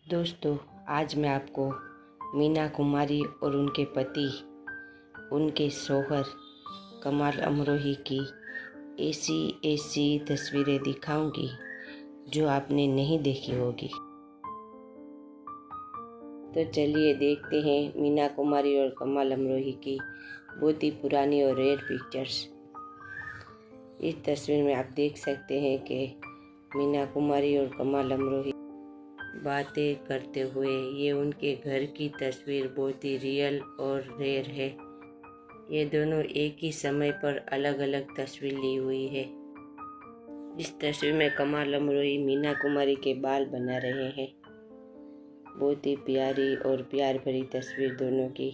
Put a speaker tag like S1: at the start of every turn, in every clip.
S1: दोस्तों, आज मैं आपको मीना कुमारी और उनके पति, उनके शौहर कमाल अमरोही की ऐसी तस्वीरें दिखाऊंगी जो आपने नहीं देखी होगी। तो चलिए देखते हैं मीना कुमारी और कमाल अमरोही की बहुत ही पुरानी और रेयर पिक्चर्स। इस तस्वीर में आप देख सकते हैं कि मीना कुमारी और कमाल अमरोही बातें करते हुए, ये उनके घर की तस्वीर बहुत ही रियल और रेयर है। ये दोनों एक ही समय पर अलग अलग तस्वीर ली हुई है। इस तस्वीर में कमाल अमरोही मीना कुमारी के बाल बना रहे हैं। बहुत ही प्यारी और प्यार भरी तस्वीर दोनों की।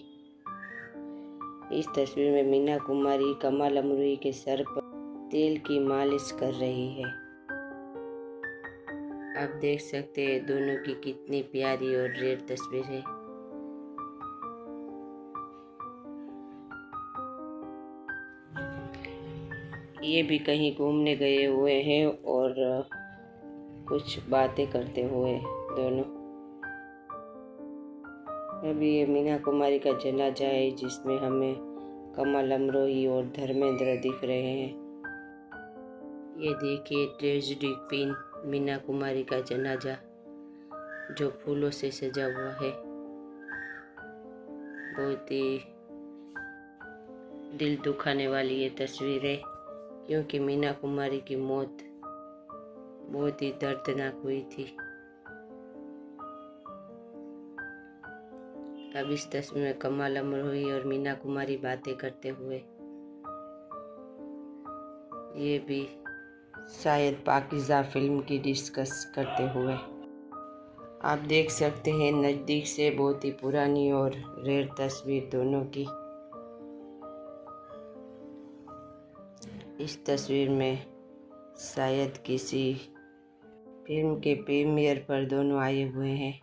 S1: इस तस्वीर में मीना कुमारी कमाल अमरोही के सर पर तेल की मालिश कर रही है। आप देख सकते हैं दोनों की कितनी प्यारी और रेयर तस्वीर है। ये भी कहीं घूमने गए हुए हैं और कुछ बातें करते हुए दोनों। अभी ये मीना कुमारी का जनाजा है जिसमें हमें कमाल अमरोही और धर्मेंद्र दिख रहे हैं। ये देखिए ट्रेजेडी क्वीन मीना कुमारी का जनाजा जो फूलों से सजा हुआ है। बहुत ही दिल दुखाने वाली ये तस्वीर है क्योंकि मीना कुमारी की मौत बहुत ही दर्दनाक हुई थी। अब इस तस्वीर में कमाल अमरोही और मीना कुमारी बातें करते हुए, ये भी शायद पाकीज़ा फिल्म की डिस्कस करते हुए। आप देख सकते हैं नज़दीक से बहुत ही पुरानी और रेयर तस्वीर दोनों की। इस तस्वीर में शायद किसी फिल्म के प्रीमियर पर दोनों आए हुए हैं।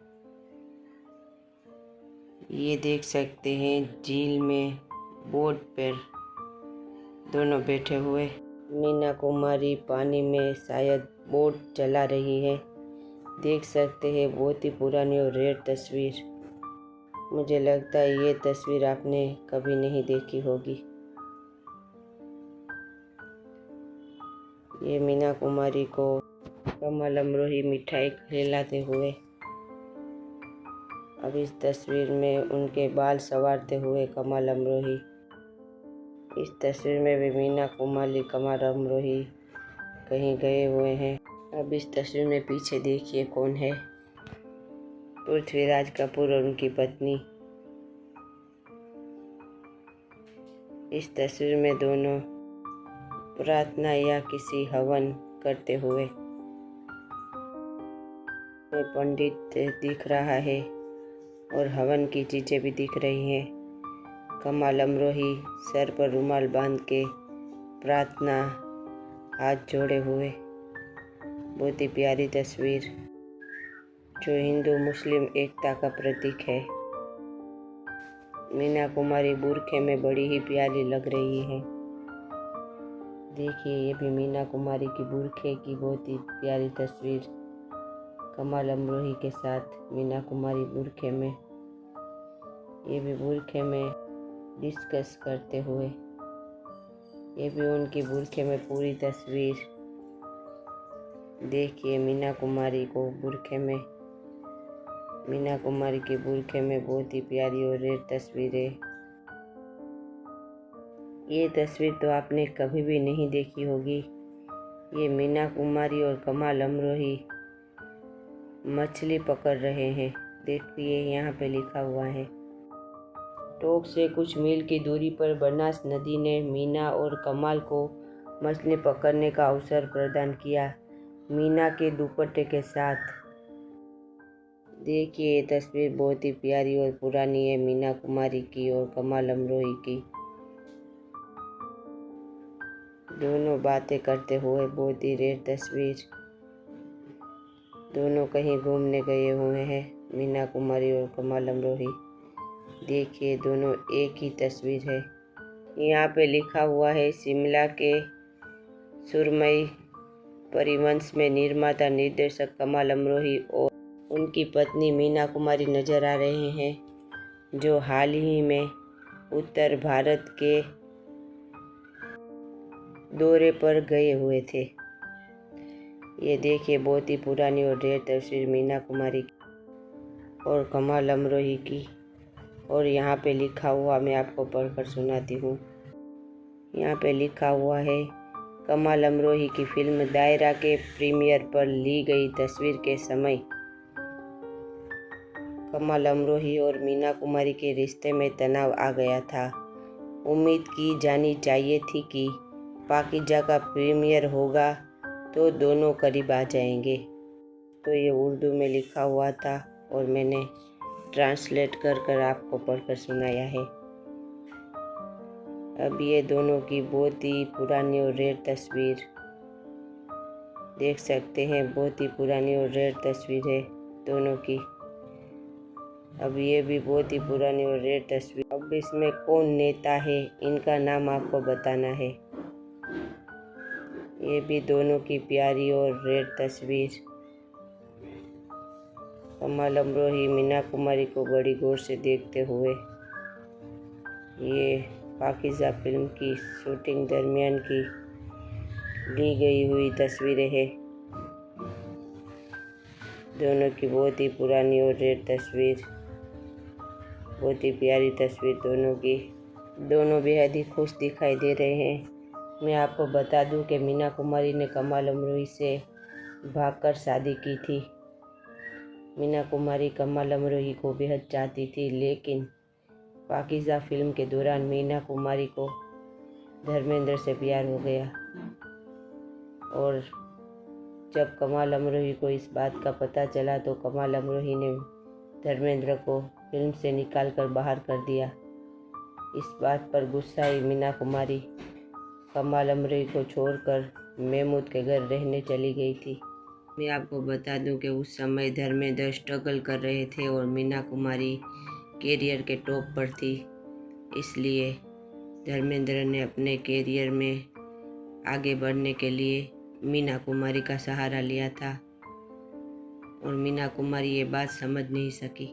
S1: ये देख सकते हैं झील में बोट पर दोनों बैठे हुए। मीना कुमारी पानी में शायद बोट चला रही है। देख सकते हैं बहुत ही पुरानी और रेयर तस्वीर। मुझे लगता है ये तस्वीर आपने कभी नहीं देखी होगी। ये मीना कुमारी को कमाल अमरोही मिठाई खिलाते हुए। अब इस तस्वीर में उनके बाल संवारते हुए कमाल अमरोही। इस तस्वीर में भी मीना कुमारी कमाल अमरोही कहीं गए हुए हैं। अब इस तस्वीर में पीछे देखिए कौन है, पृथ्वीराज कपूर और उनकी पत्नी। इस तस्वीर में दोनों प्रार्थना या किसी हवन करते हुए। पंडित दिख रहा है और हवन की चीजें भी दिख रही हैं। कमाल अमरोही सर पर रुमाल बांध के प्रार्थना हाथ जोड़े हुए। बहुत ही प्यारी तस्वीर जो हिंदू मुस्लिम एकता का प्रतीक है। मीना कुमारी बुर्खे में बड़ी ही प्यारी लग रही है। देखिए ये भी मीना कुमारी की बुर्खे की बहुत ही प्यारी तस्वीर। कमाल अमरोही के साथ मीना कुमारी बुर्खे में, ये भी बुर्खे में डिस्कस करते हुए। ये भी उनकी बुर्खे में पूरी तस्वीर। देखिए मीना कुमारी को बुर्खे में, मीना कुमारी की बुर्खे में बहुत ही प्यारी और रेयर तस्वीरें। ये तस्वीर तो आपने कभी भी नहीं देखी होगी। ये मीना कुमारी और कमाल अमरोही मछली पकड़ रहे हैं। देखिए यहाँ पे लिखा हुआ है। टोक से कुछ मील की दूरी पर बनास नदी ने मीना और कमाल को मछली पकड़ने का अवसर प्रदान किया, मीना के दुपट्टे के साथ। देखिए ये तस्वीर बहुत ही प्यारी और पुरानी है मीना कुमारी की और कमाल अमरोही की। दोनों बातें करते हुए, बहुत ही रेयर तस्वीर। दोनों कहीं घूमने गए हुए हैं मीना कुमारी और कमाल अमरोही। देखिए दोनों एक ही तस्वीर है। यहाँ पे लिखा हुआ है शिमला के सुरमई परिवंश में निर्माता निर्देशक कमाल अमरोही और उनकी पत्नी मीना कुमारी नजर आ रहे हैं, जो हाल ही में उत्तर भारत के दौरे पर गए हुए थे। ये देखिए बहुत ही पुरानी और रेयर तस्वीर मीना कुमारी की और कमाल अमरोही की। और यहाँ पे लिखा हुआ मैं आपको पढ़कर सुनाती हूँ। यहाँ पे लिखा हुआ है, कमाल अमरोही की फिल्म दायरा के प्रीमियर पर ली गई तस्वीर के समय कमाल अमरोही और मीना कुमारी के रिश्ते में तनाव आ गया था। उम्मीद की जानी चाहिए थी कि पाकीज़ा का प्रीमियर होगा तो दोनों करीब आ जाएंगे। तो ये उर्दू में लिखा हुआ था और मैंने ट्रांसलेट कर आपको पढ़कर सुनाया है। अब ये दोनों की बहुत ही पुरानी और रेयर तस्वीर देख सकते हैं। बहुत ही पुरानी और रेयर तस्वीर है दोनों की। अब ये भी बहुत ही पुरानी और रेयर तस्वीर। अब इसमें कौन नेता है इनका नाम आपको बताना है। ये भी दोनों की प्यारी और रेयर तस्वीर। कमाल अमरोही मीना कुमारी को बड़ी गौर से देखते हुए। ये पाकीज़ा फिल्म की शूटिंग दरमियान की ली गई हुई तस्वीरें हैं। दोनों की बहुत ही पुरानी और रेयर तस्वीर, बहुत ही प्यारी तस्वीर दोनों की। दोनों बेहद ही खुश दिखाई दे रहे हैं। मैं आपको बता दूं कि मीना कुमारी ने कमाल अमरोही से भागकर शादी की थी। मीना कुमारी कमाल अमरोही को बेहद चाहती थी, लेकिन पाकीज़ा फिल्म के दौरान मीना कुमारी को धर्मेंद्र से प्यार हो गया और जब कमाल अमरोही को इस बात का पता चला तो कमाल अमरोही ने धर्मेंद्र को फिल्म से निकालकर बाहर कर दिया। इस बात पर गुस्साई मीना कुमारी कमाल अमरोही को छोड़कर महमूद के घर रहने चली गई थी। मैं आपको बता दूं कि उस समय धर्मेंद्र स्ट्रगल कर रहे थे और मीना कुमारी कैरियर के टॉप पर थी। इसलिए धर्मेंद्र ने अपने कैरियर में आगे बढ़ने के लिए मीना कुमारी का सहारा लिया था और मीना कुमारी ये बात समझ नहीं सकी।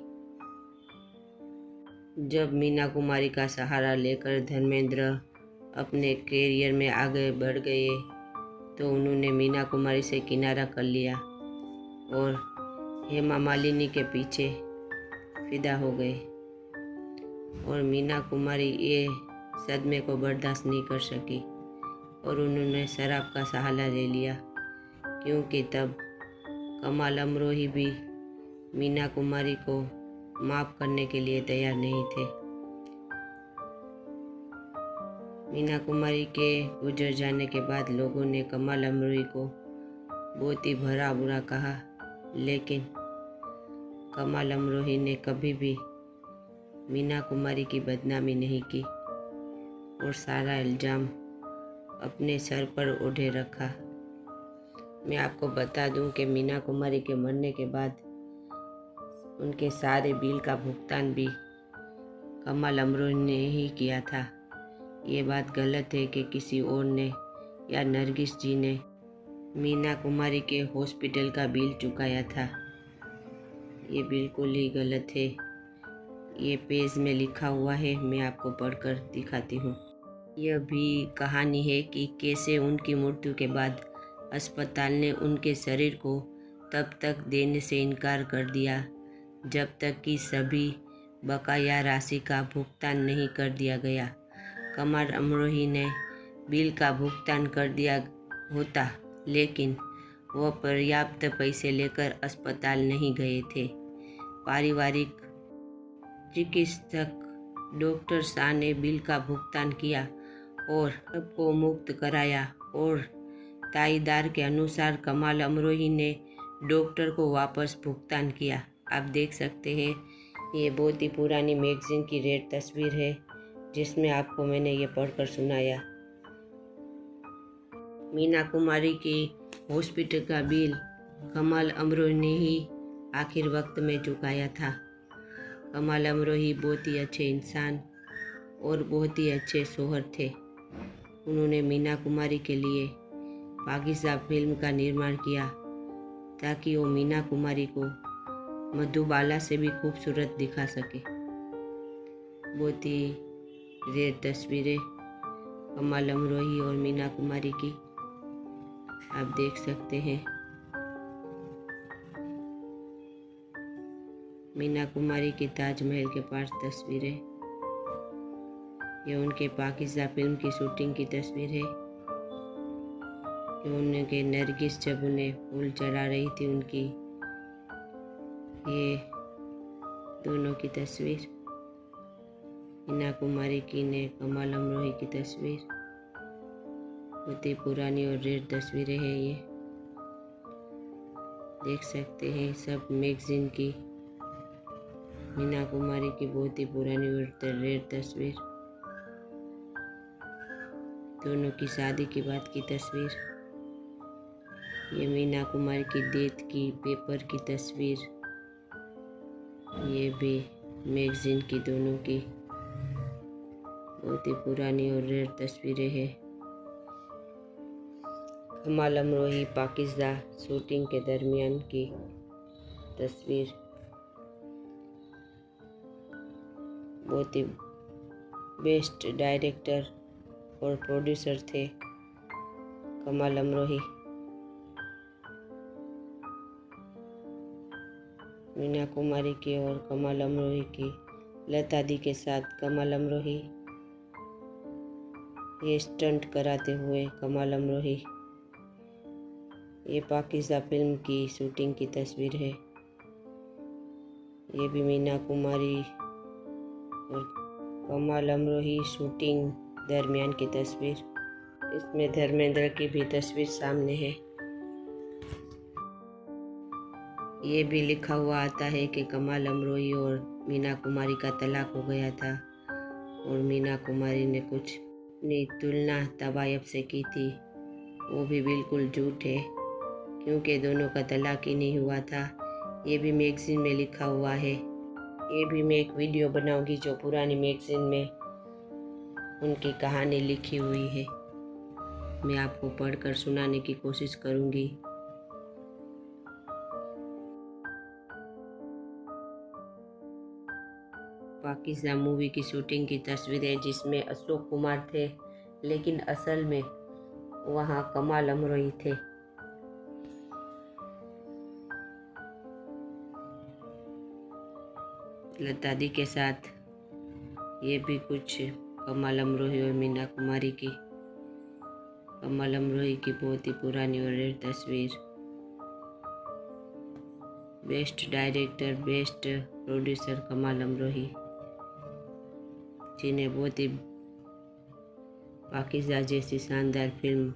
S1: जब मीना कुमारी का सहारा लेकर धर्मेंद्र अपने कैरियर में आगे बढ़ गए तो उन्होंने मीना कुमारी से किनारा कर लिया और हेमा मालिनी के पीछे फिदा हो गए। और मीना कुमारी ये सदमे को बर्दाश्त नहीं कर सकी और उन्होंने शराब का सहारा ले लिया, क्योंकि तब कमाल अमरोही भी मीना कुमारी को माफ़ करने के लिए तैयार नहीं थे। मीना कुमारी के गुजर जाने के बाद लोगों ने कमाल अमरोही को बहुत ही भला बुरा कहा, लेकिन कमाल अमरोही ने कभी भी मीना कुमारी की बदनामी नहीं की और सारा इल्ज़ाम अपने सर पर उठे रखा। मैं आपको बता दूं कि मीना कुमारी के मरने के बाद उनके सारे बिल का भुगतान भी कमाल अमरोही ने ही किया था। ये बात गलत है कि किसी और ने या नरगिस जी ने मीना कुमारी के हॉस्पिटल का बिल चुकाया था। ये बिल्कुल ही गलत है। ये पेज में लिखा हुआ है, मैं आपको पढ़कर दिखाती हूँ। यह भी कहानी है कि कैसे उनकी मृत्यु के बाद अस्पताल ने उनके शरीर को तब तक देने से इनकार कर दिया जब तक कि सभी बकाया राशि का भुगतान नहीं कर दिया गया। कमाल अमरोही ने बिल का भुगतान कर दिया होता, लेकिन वह पर्याप्त पैसे लेकर अस्पताल नहीं गए थे। पारिवारिक चिकित्सक डॉक्टर शाह ने बिल का भुगतान किया और सबको मुक्त कराया और ताईदार के अनुसार कमाल अमरोही ने डॉक्टर को वापस भुगतान किया। आप देख सकते हैं ये बहुत ही पुरानी मैगजीन की रेयर तस्वीर है जिसमें आपको मैंने ये पढ़कर सुनाया। मीना कुमारी के हॉस्पिटल का बिल कमाल अमरोही ने ही आखिर वक्त में चुकाया था। कमाल अमरोही बहुत ही अच्छे इंसान और बहुत ही अच्छे शौहर थे। उन्होंने मीना कुमारी के लिए पाकीज़ा फिल्म का निर्माण किया ताकि वो मीना कुमारी को मधुबाला से भी खूबसूरत दिखा सके। बहुत ही रेयर तस्वीरें कमाल अमरोही और मीना कुमारी की आप देख सकते हैं। मीना कुमारी की ताजमहल के पास तस्वीरें, ये उनके पाकिस्तान फिल्म की शूटिंग की तस्वीर है। ये उनके नरगिस जब उन्हें फूल चढ़ा रही थी उनकी, ये दोनों की तस्वीर। मीना कुमारी की ने कमाल अमरोही की तस्वीर, बहुत ही पुरानी और रेयर तस्वीरें हैं। ये देख सकते हैं सब मैगजीन की मीना कुमारी की बहुत ही पुरानी और रेयर तस्वीर। दोनों की शादी की बात की तस्वीर। ये मीना कुमारी की डेथ की पेपर की तस्वीर, ये भी मैगजीन की दोनों की बहुत ही पुरानी और रेयर तस्वीरें हैं। कमाल अमरोही पाकिस्तान शूटिंग के दरमियान की तस्वीर। बहुत ही बेस्ट डायरेक्टर और प्रोड्यूसर थे कमाल अमरोही। मीना कुमारी की और कमाल अमरोही की लता दी के साथ कमाल अमरोही, ये स्टंट कराते हुए कमाल अमरोही। ये पाकिस्तान फिल्म की शूटिंग की तस्वीर है। ये भी मीना कुमारी और कमाल अमरोही शूटिंग दरमियान की तस्वीर। इसमें धर्मेंद्र की भी तस्वीर सामने है। ये भी लिखा हुआ आता है कि कमाल अमरोही और मीना कुमारी का तलाक हो गया था और मीना कुमारी ने कुछ अपनी तुलना तवायब से की थी। वो भी बिल्कुल झूठ है, क्योंकि दोनों का तलाक ही नहीं हुआ था। ये भी मैगजीन में लिखा हुआ है। ये भी मैं एक वीडियो बनाऊंगी जो पुरानी मैगजीन में उनकी कहानी लिखी हुई है, मैं आपको पढ़कर सुनाने की कोशिश करूंगी। पाकिस्तान मूवी की शूटिंग की तस्वीरें जिसमें अशोक कुमार थे, लेकिन असल में वहाँ कमाल अमरोही थे। लता दी के साथ ये भी कुछ कमाल अमरोही और मीना कुमारी की। कमाल अमरोही की बहुत ही पुरानी और रेयर तस्वीर। बेस्ट डायरेक्टर बेस्ट प्रोड्यूसर कमाल अमरोही, जिन्हें बहुत ही पाकिस्तान जैसी शानदार फिल्म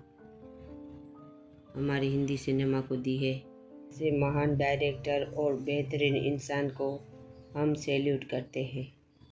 S1: हमारी हिंदी सिनेमा को दी है। ऐसे महान डायरेक्टर और बेहतरीन इंसान को हम सैल्यूट करते हैं।